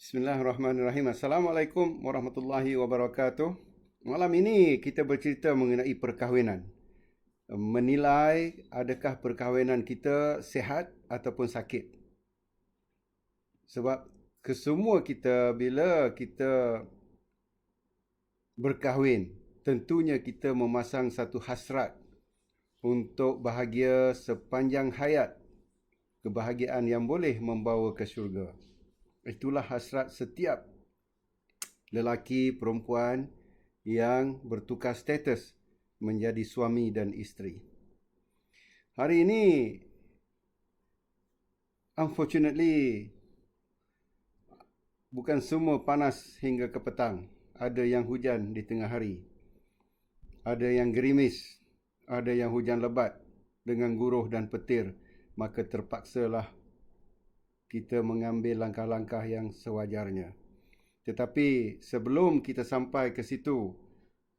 Bismillahirrahmanirrahim. Assalamualaikum warahmatullahi wabarakatuh. Malam ini kita bercerita mengenai perkahwinan. Menilai adakah perkahwinan kita sihat ataupun sakit. Sebab kesemua kita bila kita berkahwin, tentunya kita memasang satu hasrat untuk bahagia sepanjang hayat. Kebahagiaan yang boleh membawa ke syurga. Itulah hasrat setiap lelaki perempuan yang bertukar status menjadi suami dan isteri. Hari ini, unfortunately, bukan semua panas hingga ke petang. Ada yang hujan di tengah hari. Ada yang gerimis. Ada yang hujan lebat dengan guruh dan petir. Maka terpaksalah kita mengambil langkah-langkah yang sewajarnya. Tetapi sebelum kita sampai ke situ,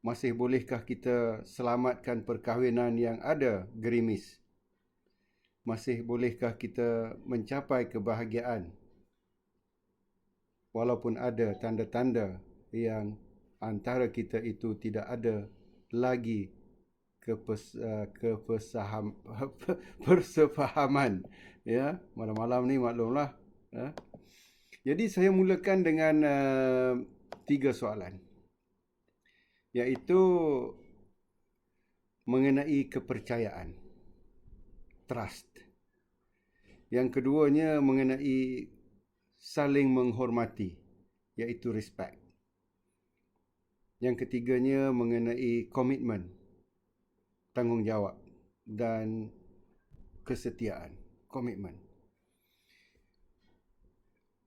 masih bolehkah kita selamatkan perkahwinan yang ada gerimis? Masih bolehkah kita mencapai kebahagiaan? Walaupun ada tanda-tanda yang antara kita itu tidak ada lagi persefahaman. Ya, malam-malam ni maklumlah. Ya. Jadi saya mulakan dengan 3 soalan. Iaitu mengenai kepercayaan. Trust. Yang keduanya mengenai saling menghormati. Iaitu respect. Yang ketiganya mengenai komitmen. Tanggungjawab. Dan kesetiaan. Komitmen.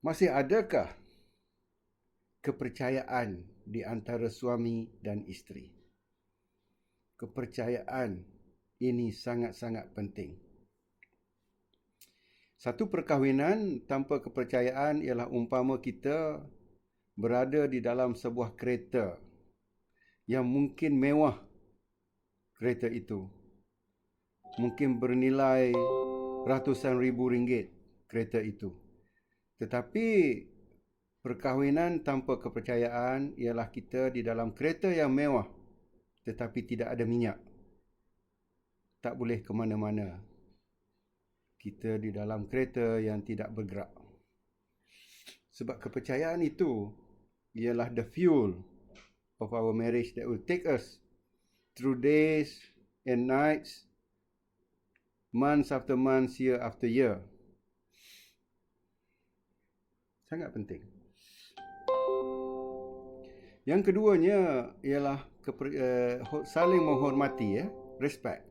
Masih adakah kepercayaan di antara suami dan isteri? Kepercayaan ini sangat-sangat penting. Satu perkahwinan tanpa kepercayaan ialah umpama kita berada di dalam sebuah kereta yang mungkin mewah. Kereta itu mungkin bernilai ratusan ribu ringgit kereta itu. Tetapi perkahwinan tanpa kepercayaan ialah kita di dalam kereta yang mewah tetapi tidak ada minyak. Tak boleh ke mana-mana. Kita di dalam kereta yang tidak bergerak. Sebab kepercayaan itu ialah the fuel of our marriage that will take us through days and nights, months after months, year after year. Sangat penting. Yang keduanya ialah saling menghormati, respect.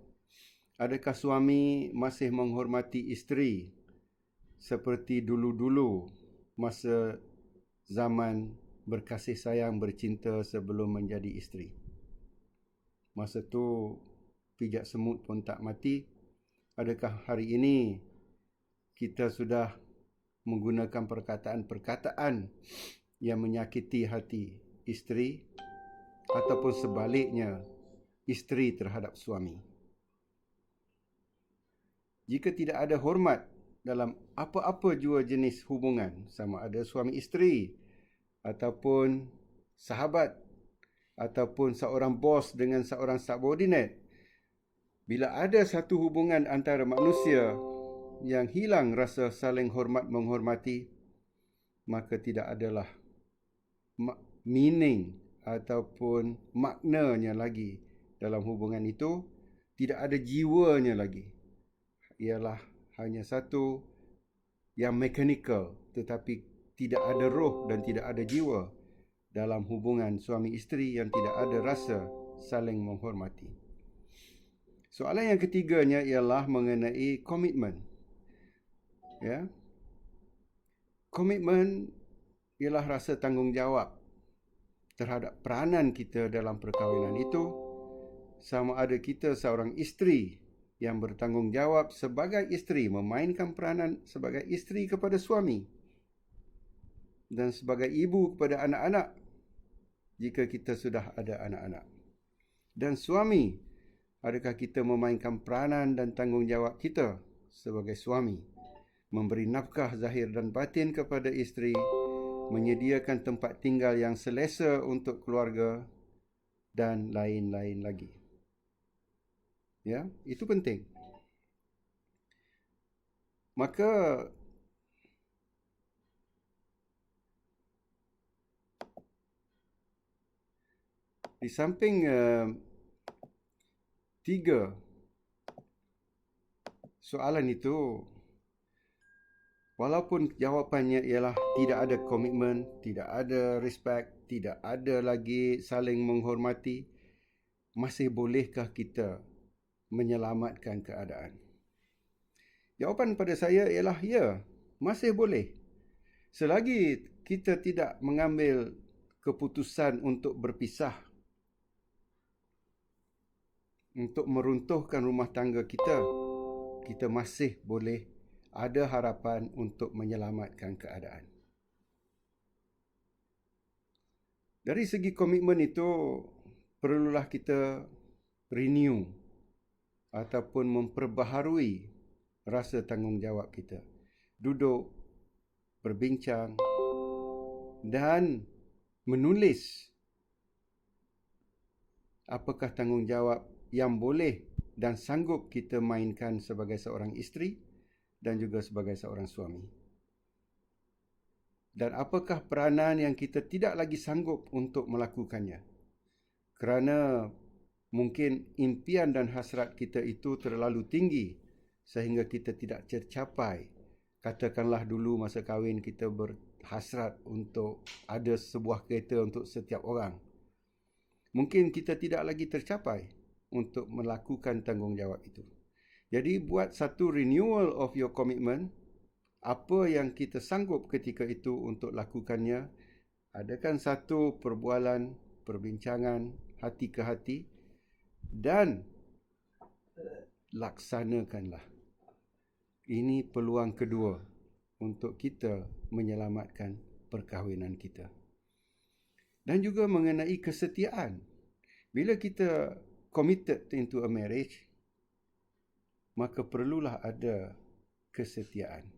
Adakah suami masih menghormati isteri seperti dulu-dulu masa zaman berkasih sayang bercinta sebelum menjadi isteri? Masa tu pijak semut pun tak mati. Adakah hari ini kita sudah menggunakan perkataan-perkataan yang menyakiti hati isteri ataupun sebaliknya isteri terhadap suami? Jika tidak ada hormat dalam apa-apa jua jenis hubungan, sama ada suami isteri ataupun sahabat ataupun seorang bos dengan seorang subordinate, bila ada satu hubungan antara manusia yang hilang rasa saling hormat menghormati, maka tidak adalah meaning ataupun maknanya lagi dalam hubungan itu. Tidak ada jiwanya lagi. Ialah hanya satu yang mechanical, tetapi tidak ada roh dan tidak ada jiwa dalam hubungan suami isteri yang tidak ada rasa saling menghormati. Soalan yang ketiganya ialah mengenai komitmen. Ya. Komitmen ialah rasa tanggungjawab terhadap peranan kita dalam perkahwinan itu, sama ada kita seorang isteri yang bertanggungjawab sebagai isteri, memainkan peranan sebagai isteri kepada suami dan sebagai ibu kepada anak-anak jika kita sudah ada anak-anak. Dan suami, adakah kita memainkan peranan dan tanggungjawab kita sebagai suami, memberi nafkah zahir dan batin kepada isteri menyediakan tempat tinggal yang selesa untuk keluarga, dan lain-lain lagi. Ya, itu penting. Maka di samping 3 soalan itu, walaupun jawapannya ialah tidak ada komitmen, tidak ada respect, tidak ada lagi saling menghormati, masih bolehkah kita menyelamatkan keadaan? Jawapan pada saya ialah ya, masih boleh. Selagi kita tidak mengambil keputusan untuk berpisah, untuk meruntuhkan rumah tangga kita, kita masih boleh ada harapan untuk menyelamatkan keadaan. Dari segi komitmen itu, perlulah kita renew ataupun memperbaharui rasa tanggungjawab kita. Duduk, berbincang, dan menulis apakah tanggungjawab yang boleh dan sanggup kita mainkan sebagai seorang isteri dan juga sebagai seorang suami. Dan apakah peranan yang kita tidak lagi sanggup untuk melakukannya. Kerana mungkin impian dan hasrat kita itu terlalu tinggi sehingga kita tidak tercapai. Katakanlah dulu masa kahwin kita berhasrat untuk ada sebuah kereta untuk setiap orang. Mungkin kita tidak lagi tercapai untuk melakukan tanggungjawab itu. Jadi buat satu renewal of your commitment. Apa yang kita sanggup ketika itu untuk lakukannya. Adakan satu perbualan, perbincangan hati ke hati. Dan laksanakanlah. Ini peluang kedua untuk kita menyelamatkan perkahwinan kita. Dan juga mengenai kesetiaan. Bila kita committed into a marriage, maka perlulah ada kesetiaan.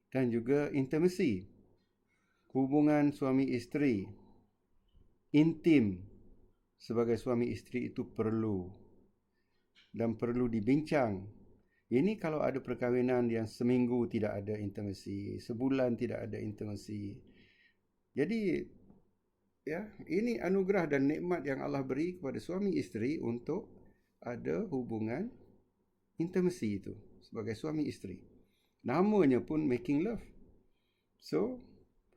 Dan juga intimacy. Hubungan suami isteri, intim sebagai suami isteri itu perlu. Dan perlu dibincang. Ini kalau ada perkahwinan yang seminggu tidak ada intimacy, sebulan tidak ada intimacy. Jadi, ya, ini anugerah dan nikmat yang Allah beri kepada suami isteri untuk ada hubungan intimacy itu sebagai suami isteri. Namanya pun making love. So,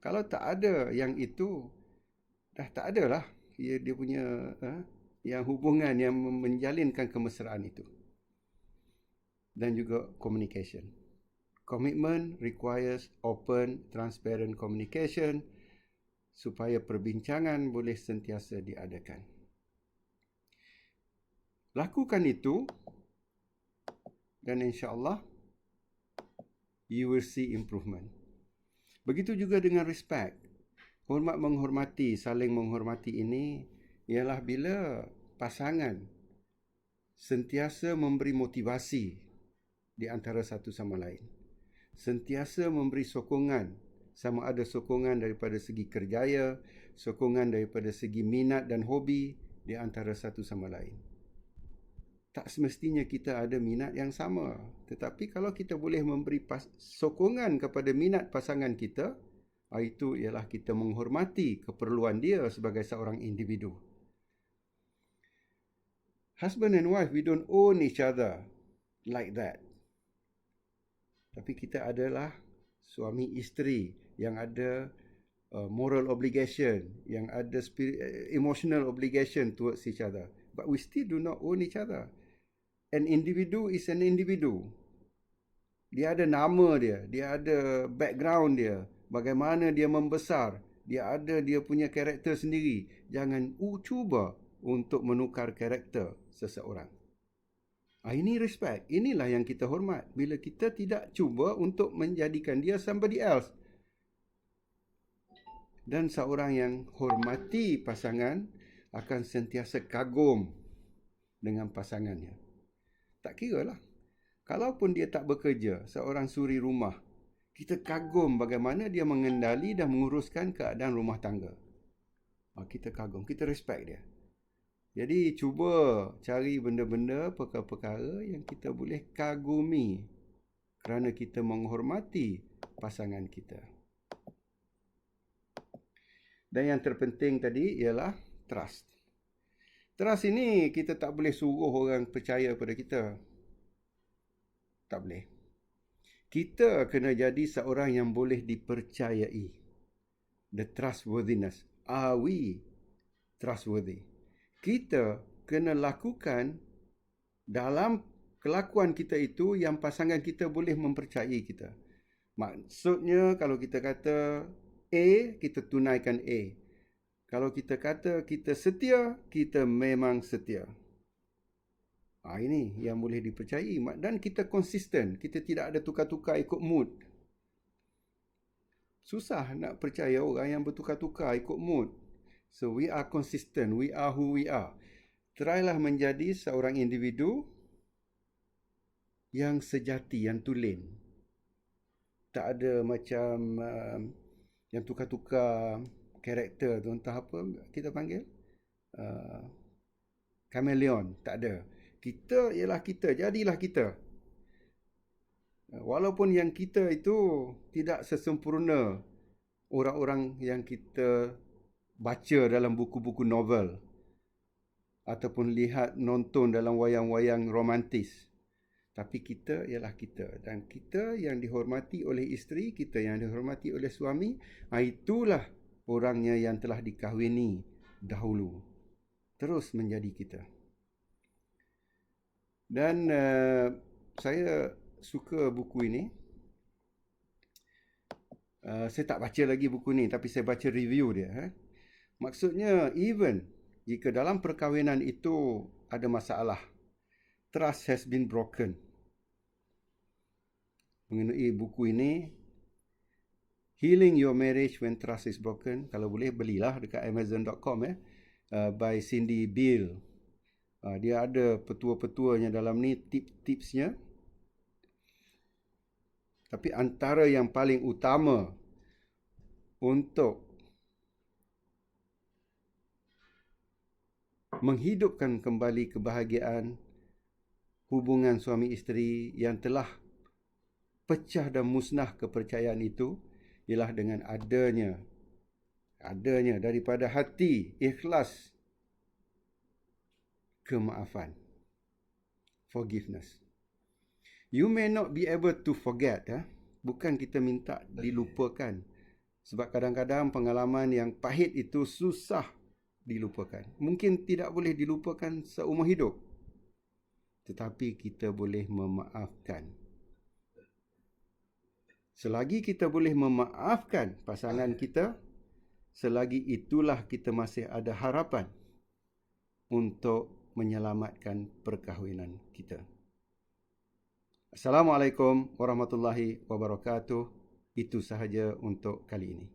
kalau tak ada yang itu, dah tak ada lah dia punya yang hubungan yang menjalinkan kemesraan itu. Dan juga communication. Commitment requires open, transparent communication supaya perbincangan boleh sentiasa diadakan. Lakukan itu dan insya-Allah you will see improvement. Begitu juga dengan respect. Hormat menghormati, saling menghormati ini ialah bila pasangan sentiasa memberi motivasi di antara satu sama lain. Sentiasa memberi sokongan, sama ada sokongan daripada segi kerjaya, sokongan daripada segi minat dan hobi di antara satu sama lain. Tak semestinya kita ada minat yang sama, tetapi kalau kita boleh memberi sokongan kepada minat pasangan kita, itu ialah kita menghormati keperluan dia sebagai seorang individu. Husband and wife, we don't own each other like that. Tapi kita adalah suami isteri yang ada moral obligation, yang ada emotional obligation towards each other. But we still do not own each other. An individu is an individu. Dia ada nama dia, dia ada background dia, bagaimana dia membesar, dia punya karakter sendiri. Jangan cuba untuk menukar karakter seseorang. Ini respect. Inilah yang kita hormat. Bila kita tidak cuba untuk menjadikan dia somebody else. Dan seorang yang hormati pasangan akan sentiasa kagum dengan pasangannya. Tak kira lah. Kalaupun dia tak bekerja, seorang suri rumah, kita kagum bagaimana dia mengendali dan menguruskan keadaan rumah tangga. Kita kagum, kita respect dia. Jadi cuba cari benda-benda, perkara-perkara yang kita boleh kagumi kerana kita menghormati pasangan kita. Dan yang terpenting tadi ialah trust. Trust ini kita tak boleh suruh orang percaya pada kita. Tak boleh. Kita kena jadi seorang yang boleh dipercayai. The trustworthiness. Are we trustworthy? Kita kena lakukan dalam kelakuan kita itu yang pasangan kita boleh mempercayai kita. Maksudnya kalau kita kata A, kita tunaikan A. Kalau kita kata kita setia, kita memang setia. Ini yang boleh dipercayai. Dan kita konsisten. Kita tidak ada tukar-tukar ikut mood. Susah nak percaya orang yang bertukar-tukar ikut mood. So we are consistent. We are who we are. Trylah menjadi seorang individu yang sejati, yang tulen. Tak ada macam yang tukar-tukar karakter tu, entah apa kita panggil. Kameleon. Tak ada. Kita ialah kita, jadilah kita. Walaupun yang kita itu tidak sesempurna orang-orang yang kita baca dalam buku-buku novel ataupun lihat nonton dalam wayang-wayang romantis. Tapi kita ialah kita. Dan kita yang dihormati oleh isteri, kita yang dihormati oleh suami, itulah orangnya yang telah dikahwini dahulu. Terus menjadi kita. Dan saya suka buku ini. Saya tak baca lagi buku ni, tapi saya baca review dia. Maksudnya, even jika dalam perkahwinan itu ada masalah, trust has been broken. Mengenai buku ini, Healing Your Marriage When Trust is Broken. Kalau boleh, belilah dekat amazon.com by Cindy Beale. Dia ada petua-petuanya dalam ni, tips-tipsnya. Tapi antara yang paling utama untuk menghidupkan kembali kebahagiaan hubungan suami isteri yang telah pecah dan musnah kepercayaan itu ialah dengan adanya daripada hati ikhlas kemaafan. Forgiveness. You may not be able to forget. Bukan kita minta dilupakan. Sebab kadang-kadang pengalaman yang pahit itu susah dilupakan. Mungkin tidak boleh dilupakan seumur hidup. Tetapi kita boleh memaafkan. Selagi kita boleh memaafkan pasangan kita, selagi itulah kita masih ada harapan untuk menyelamatkan perkahwinan kita. Assalamualaikum warahmatullahi wabarakatuh. Itu sahaja untuk kali ini.